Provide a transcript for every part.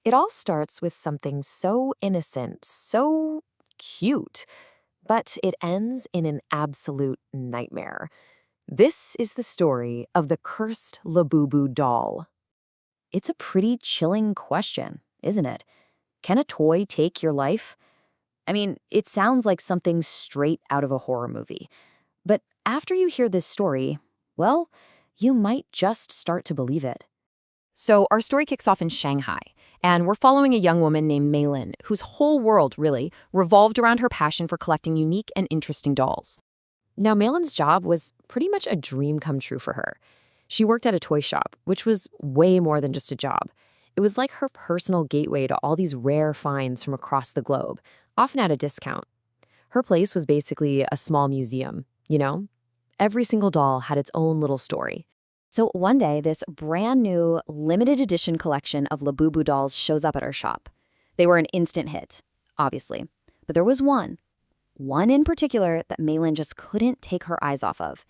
It all starts with something so innocent, so cute, but it ends in an absolute nightmare. This is the story of the cursed Labubu doll. It's a pretty chilling question, isn't it? Can a toy take your life? I mean, it sounds like something straight out of a horror movie. But after you hear this story, well, you might just start to believe it. So our story kicks off in Shanghai, and we're following a young woman named Maylin, whose whole world, really, revolved around her passion for collecting unique and interesting dolls. Now, Maylin's job was pretty much a dream come true for her. She worked at a toy shop, which was way more than just a job. It was like her personal gateway to all these rare finds from across the globe, often at a discount. Her place was basically a small museum, you know? Every single doll had its own little story. So one day, this brand new, limited edition collection of Labubu dolls shows up at our shop. They were an instant hit, obviously. But there was one in particular that Maylin just couldn't take her eyes off of.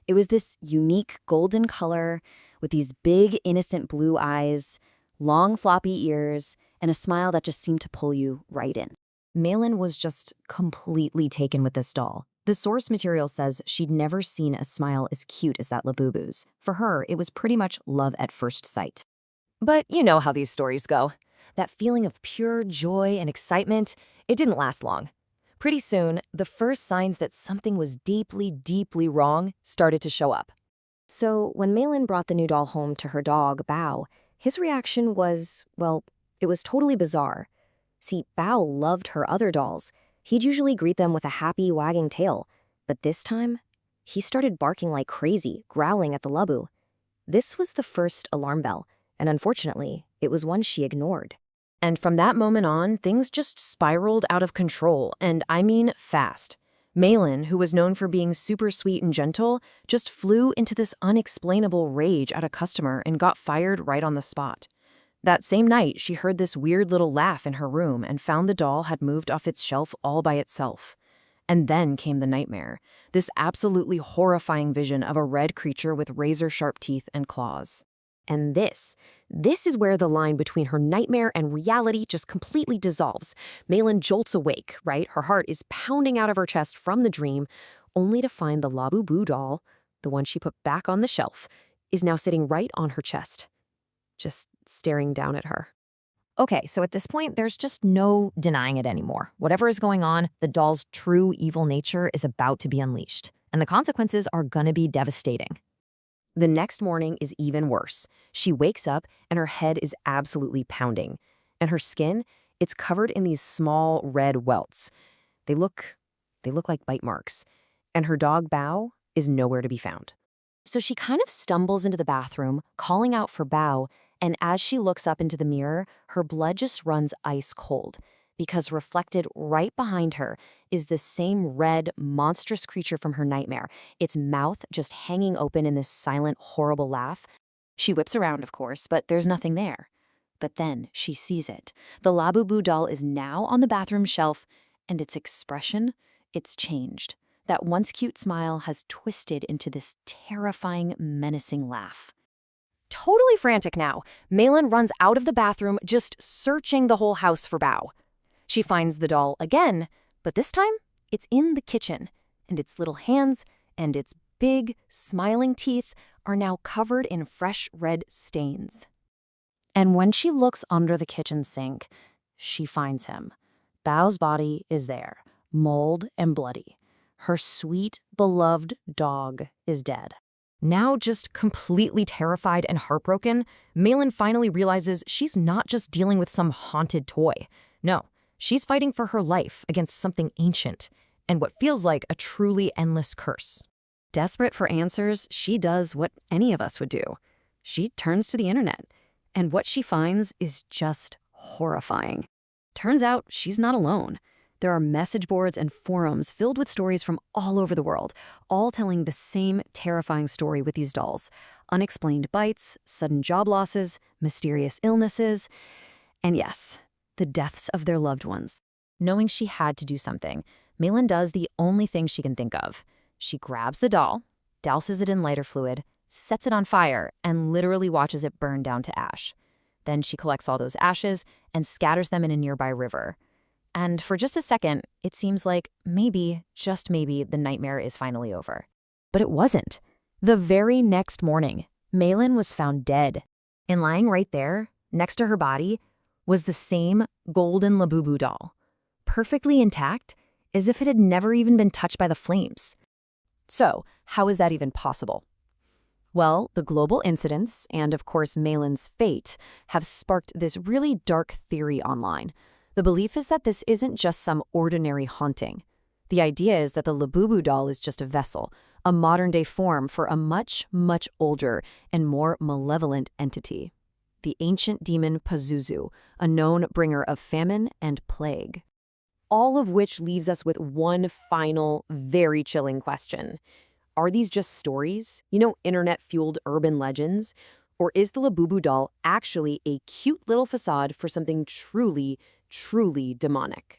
It was this unique golden color with these big, innocent blue eyes, long, floppy ears, and a smile that just seemed to pull you right in. Maylin was just completely taken with this doll. The source material says she'd never seen a smile as cute as that Labubu's. For her, it was pretty much love at first sight. But you know how these stories go. That feeling of pure joy and excitement, it didn't last long. Pretty soon, the first signs that something was deeply, deeply wrong started to show up. So when Maylin brought the new doll home to her dog, Bao, his reaction was, well, it was totally bizarre. See, Bao loved her other dolls. He'd usually greet them with a happy, wagging tail. But this time, he started barking like crazy, growling at the Labu. This was the first alarm bell, and unfortunately, it was one she ignored. And from that moment on, things just spiraled out of control, and I mean fast. Maylin, who was known for being super sweet and gentle, just flew into this unexplainable rage at a customer and got fired right on the spot. That same night, she heard this weird little laugh in her room and found the doll had moved off its shelf all by itself. And then came the nightmare, this absolutely horrifying vision of a red creature with razor-sharp teeth and claws. And this is where the line between her nightmare and reality just completely dissolves. Maylin jolts awake, right? Her heart is pounding out of her chest from the dream, only to find the Labubu doll, the one she put back on the shelf, is now sitting right on her chest, just staring down at her. Okay, so at this point, there's just no denying it anymore. Whatever is going on, the doll's true evil nature is about to be unleashed, and the consequences are gonna be devastating. The next morning is even worse. She wakes up and her head is absolutely pounding. And her skin, it's covered in these small red welts. They look like bite marks. And her dog, Bao, is nowhere to be found. So she kind of stumbles into the bathroom, calling out for Bao, and as she looks up into the mirror, her blood just runs ice cold, because reflected right behind her is the same red, monstrous creature from her nightmare, its mouth just hanging open in this silent, horrible laugh. She whips around, of course, but there's nothing there. But then she sees it. The Labubu doll is now on the bathroom shelf, and its expression, it's changed. That once cute smile has twisted into this terrifying, menacing laugh. Totally frantic now, Maylin runs out of the bathroom, just searching the whole house for Bao. She finds the doll again, but this time, it's in the kitchen, and its little hands and its big, smiling teeth are now covered in fresh red stains. And when she looks under the kitchen sink, she finds him. Bao's body is there, mauled and bloody. Her sweet, beloved dog is dead. Now just completely terrified and heartbroken, Maylin finally realizes she's not just dealing with some haunted toy. No. She's fighting for her life against something ancient and what feels like a truly endless curse. Desperate for answers, she does what any of us would do. She turns to the internet, and what she finds is just horrifying. Turns out she's not alone. There are message boards and forums filled with stories from all over the world, all telling the same terrifying story with these dolls. Unexplained bites, sudden job losses, mysterious illnesses, and yes, the deaths of their loved ones. Knowing she had to do something, Maylin does the only thing she can think of. She grabs the doll, douses it in lighter fluid, sets it on fire, and literally watches it burn down to ash. Then she collects all those ashes and scatters them in a nearby river. And for just a second, it seems like maybe, just maybe, the nightmare is finally over. But it wasn't. The very next morning, Malin was found dead. And lying right there, next to her body, was the same golden Labubu doll, perfectly intact, as if it had never even been touched by the flames. So, how is that even possible? Well, the global incidents and, of course, Malin's fate have sparked this really dark theory online. The belief is that this isn't just some ordinary haunting. The idea is that the Labubu doll is just a vessel, a modern-day form for a much, much older and more malevolent entity. The ancient demon Pazuzu, a known bringer of famine and plague. All of which leaves us with one final, very chilling question. Are these just stories? Internet-fueled urban legends? Or is the Labubu doll actually a cute little facade for something truly, truly demonic?